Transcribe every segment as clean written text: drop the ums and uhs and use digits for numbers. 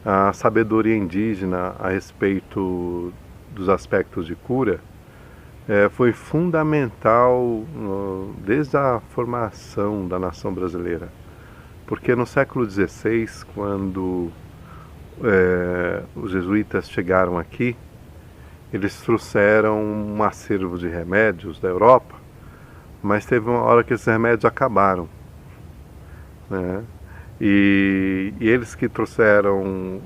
a sabedoria indígena a respeito dos aspectos de cura foi fundamental desde a formação da nação brasileira. Porque no século XVI, quando os jesuítas chegaram aqui, eles trouxeram um acervo de remédios da Europa, mas teve uma hora que esses remédios acabaram, né? E eles que trouxeram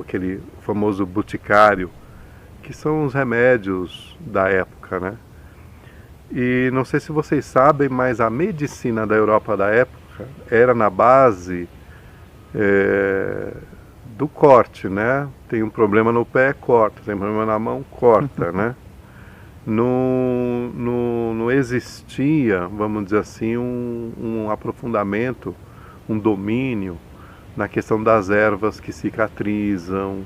aquele famoso boticário, que são os remédios da época, né? E não sei se vocês sabem, mas a medicina da Europa da época era na base do corte, né? Tem um problema no pé, corta. Tem um problema na mão, corta, né? Não existia, vamos dizer assim, um aprofundamento, um domínio na questão das ervas que cicatrizam,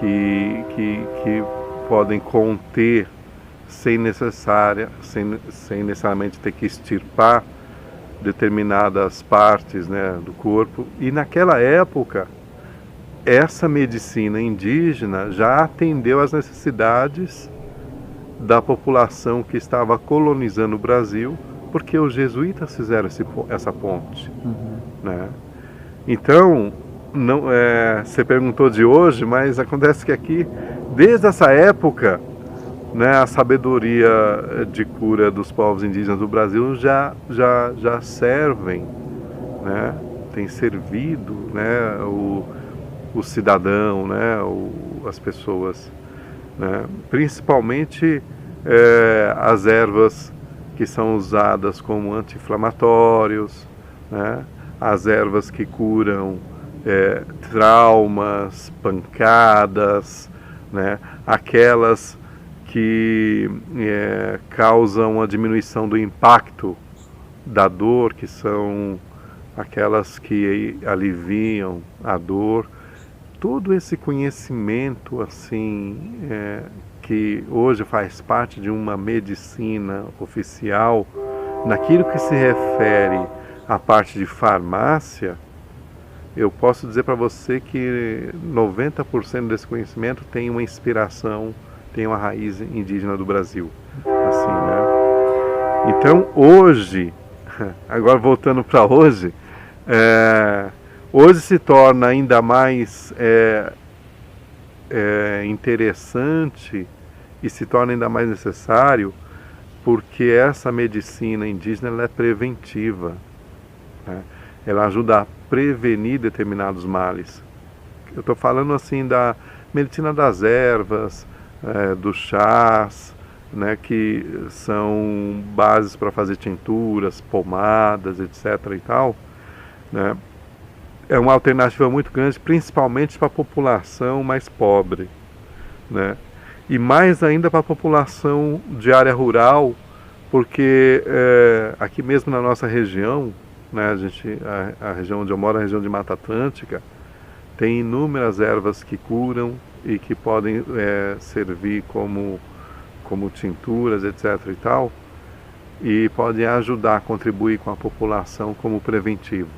que podem conter sem necessariamente ter que extirpar determinadas partes, né, do corpo. E naquela época, essa medicina indígena já atendeu às necessidades da população que estava colonizando o Brasil, porque os jesuítas fizeram essa ponte. Né? Então, você perguntou de hoje, mas acontece que aqui, desde essa época, né, a sabedoria de cura dos povos indígenas do Brasil já servem, né, tem servido, né, o cidadão, né, as pessoas, né, principalmente as ervas que são usadas como anti-inflamatórios, né, as ervas que curam traumas, pancadas, né, aquelas que causam a diminuição do impacto da dor, que são aquelas que aliviam a dor. Todo esse conhecimento assim que hoje faz parte de uma medicina oficial, naquilo que se refere à parte de farmácia, eu posso dizer para você que 90% desse conhecimento tem uma inspiração, tem uma raiz indígena do Brasil, assim, né? Então hoje, agora voltando para hoje, hoje se torna ainda mais interessante e se torna ainda mais necessário, porque essa medicina indígena ela é preventiva, né? Ela ajuda a prevenir determinados males. Eu estou falando assim da medicina das ervas, dos chás, né, que são bases para fazer tinturas, pomadas, etc. e tal, né? É uma alternativa muito grande, principalmente para a população mais pobre, né? E mais ainda para a população de área rural, porque aqui mesmo na nossa região, né, a região onde eu moro, a região de Mata Atlântica, tem inúmeras ervas que curam e que podem servir como tinturas, etc. e tal, e podem ajudar, contribuir com a população como preventivo.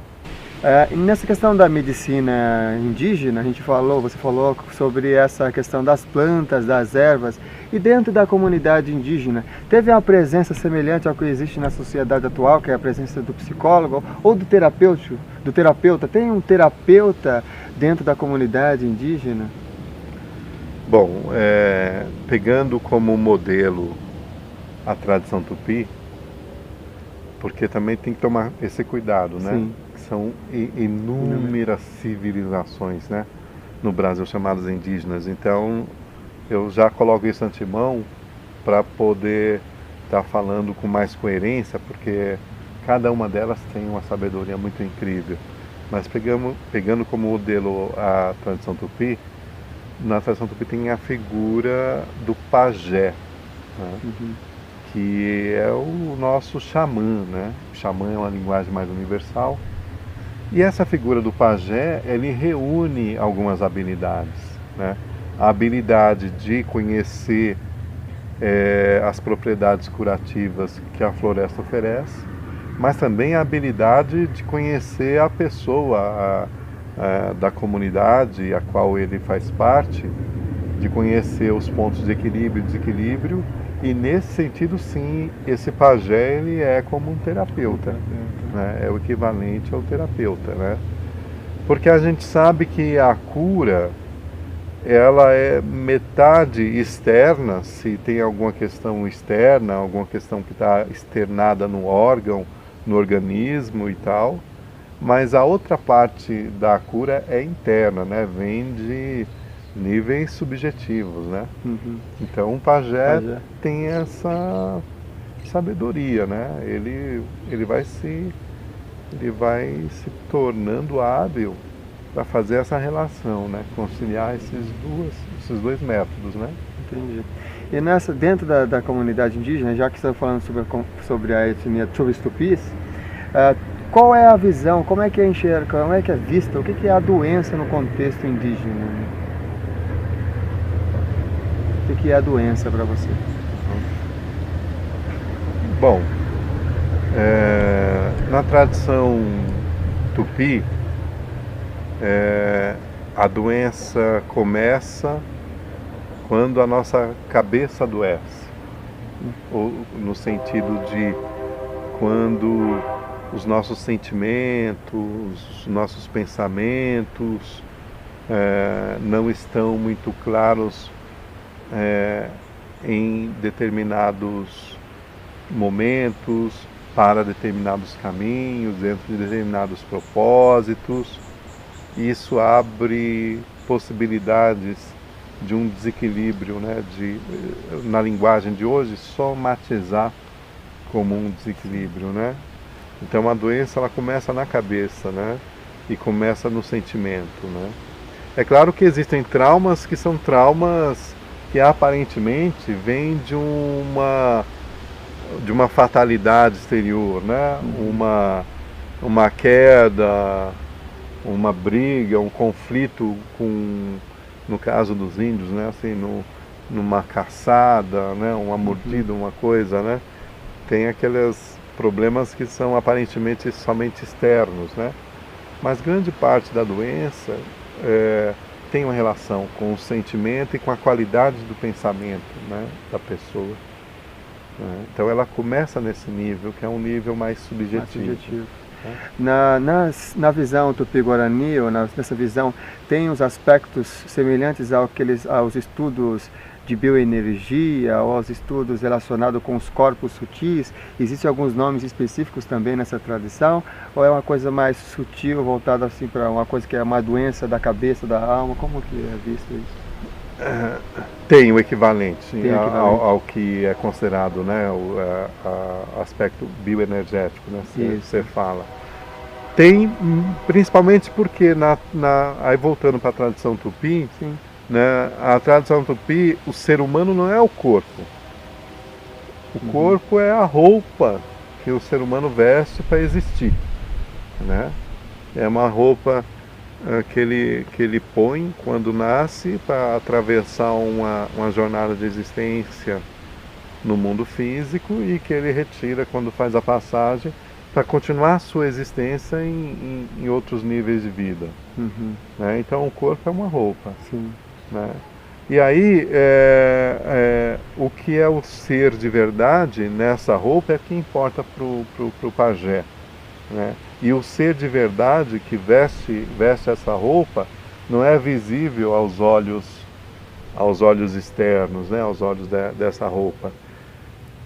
Nessa questão da medicina indígena, você falou sobre essa questão das plantas, das ervas, e dentro da comunidade indígena, teve uma presença semelhante ao que existe na sociedade atual, que é a presença do psicólogo ou do terapeuta? Tem um terapeuta dentro da comunidade indígena? Bom, pegando como modelo a tradição tupi, porque também tem que tomar esse cuidado, né? Sim. São inúmeras civilizações, né, no Brasil chamadas indígenas. Então eu já coloco isso antemão para poder estar falando com mais coerência, porque cada uma delas tem uma sabedoria muito incrível. Mas pegando como modelo a tradição tupi, na tradição tupi tem a figura do pajé, né? Que é o nosso xamã, né? O xamã é uma linguagem mais universal. E essa figura do pajé, ele reúne algumas habilidades, né? A habilidade de conhecer as propriedades curativas que a floresta oferece, mas também a habilidade de conhecer a pessoa, da comunidade a qual ele faz parte, de conhecer os pontos de equilíbrio e desequilíbrio, e nesse sentido sim, esse pajé ele é como um terapeuta, né? É o equivalente ao terapeuta, né? Porque a gente sabe que a cura, ela é metade externa, se tem alguma questão externa, alguma questão que está externada no órgão, no organismo e tal, mas a outra parte da cura é interna, né? Vem de níveis subjetivos, né? Então o pajé tem essa sabedoria, né? Ele vai se tornando hábil para fazer essa relação, né? Conciliar esses dois métodos, né? Entendi. E dentro da comunidade indígena, já que você está falando sobre a etnia, sobre os tupis, qual é a visão, como é que é enxerga, como é que é vista, o que é a doença no contexto indígena? O que é a doença para você? Bom, na tradição tupi, a doença começa quando a nossa cabeça adoece, ou no sentido de quando os nossos sentimentos, os nossos pensamentos não estão muito claros em determinados momentos, para determinados caminhos, dentro de determinados propósitos. Isso abre possibilidades de um desequilíbrio, né? Na linguagem de hoje, somatizar como um desequilíbrio, né? Então a doença ela começa na cabeça, né? E começa no sentimento, né? É claro que existem traumas que são traumas que aparentemente vêm de uma fatalidade exterior, né? Uma queda, uma briga, um conflito no caso dos índios, né? Assim, numa caçada, né? Uma mordida, uma coisa, né? Tem aqueles problemas que são aparentemente somente externos, né? Mas grande parte da doença tem uma relação com o sentimento e com a qualidade do pensamento, né? Da pessoa. Então ela começa nesse nível, que é um nível mais subjetivo. Na visão tupi-guarani, ou nessa visão, tem os aspectos semelhantes aos estudos de bioenergia, ou aos estudos relacionados com os corpos sutis? Existem alguns nomes específicos também nessa tradição? Ou é uma coisa mais sutil, voltada assim para uma coisa que é uma doença da cabeça, da alma? Como que é visto isso? Tem o equivalente, ao que é considerado, né, o aspecto bioenergético, né, você fala. Tem, principalmente porque, aí voltando para a tradição tupi, né, a tradição tupi, o ser humano não é o corpo. O corpo é a roupa que o ser humano veste para existir, né? É uma roupa que ele põe quando nasce para atravessar uma jornada de existência no mundo físico e que ele retira quando faz a passagem para continuar a sua existência em outros níveis de vida. Né? Então o corpo é uma roupa. Né? E aí o que é o ser de verdade nessa roupa é que importa para o pajé. Né? E o ser de verdade que veste essa roupa não é visível aos olhos externos, né? Aos olhos dessa roupa.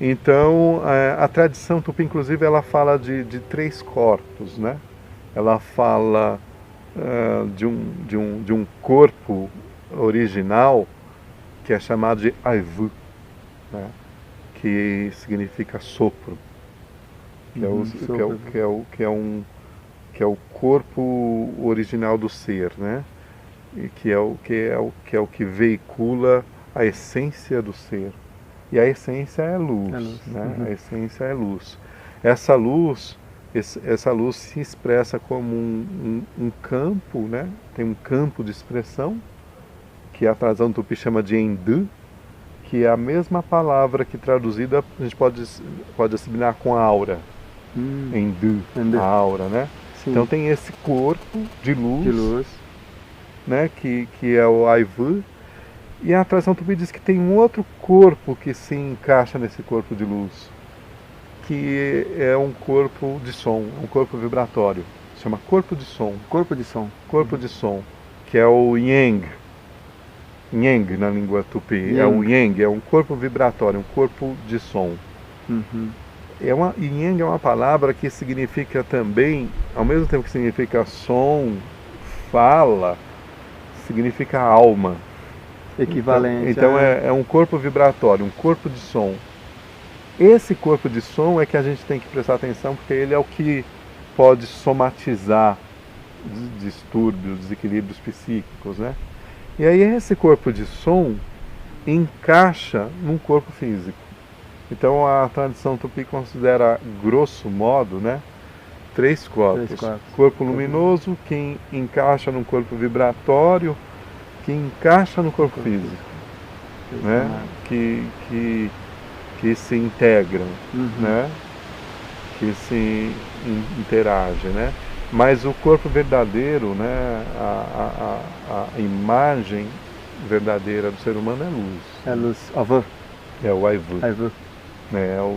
Então a tradição tupi, inclusive, ela fala de 3 corpos, né? Ela fala de um corpo original que é chamado de Aivu, né? Que significa sopro. Que é o corpo original do ser, né? E que é o que veicula a essência do ser. E a essência é luz, né? A essência é luz. Essa luz se expressa como um campo, né? Tem um campo de expressão que a tradição tupi chama de Endu, que é a mesma palavra que traduzida a gente pode assimilar com aura. Endu, a aura, né? Sim. Então tem esse corpo de luz, de né, que é o Aivu, e a tradição tupi diz que tem um outro corpo que se encaixa nesse corpo de luz, que é um corpo de som, um corpo vibratório, se chama corpo de som. Corpo de som. Corpo de som, que é o Yang. Yang na língua tupi, é o Yang, é um corpo vibratório, um corpo de som. Uhum. Yang é uma palavra que significa também, ao mesmo tempo que significa som, fala, significa alma. Equivalente. Então é um corpo vibratório, um corpo de som. Esse corpo de som é que a gente tem que prestar atenção, porque ele é o que pode somatizar distúrbios, desequilíbrios psíquicos, né? E aí esse corpo de som encaixa num corpo físico. Então a tradição tupi considera, grosso modo, né, três corpos. Corpo luminoso, que encaixa num corpo vibratório, que encaixa no corpo físico, né? Que se integram, né? Que se interagem, né? Mas o corpo verdadeiro, né? A imagem verdadeira do ser humano é luz. É luz. Avô. É o Aivu. Aivu. É o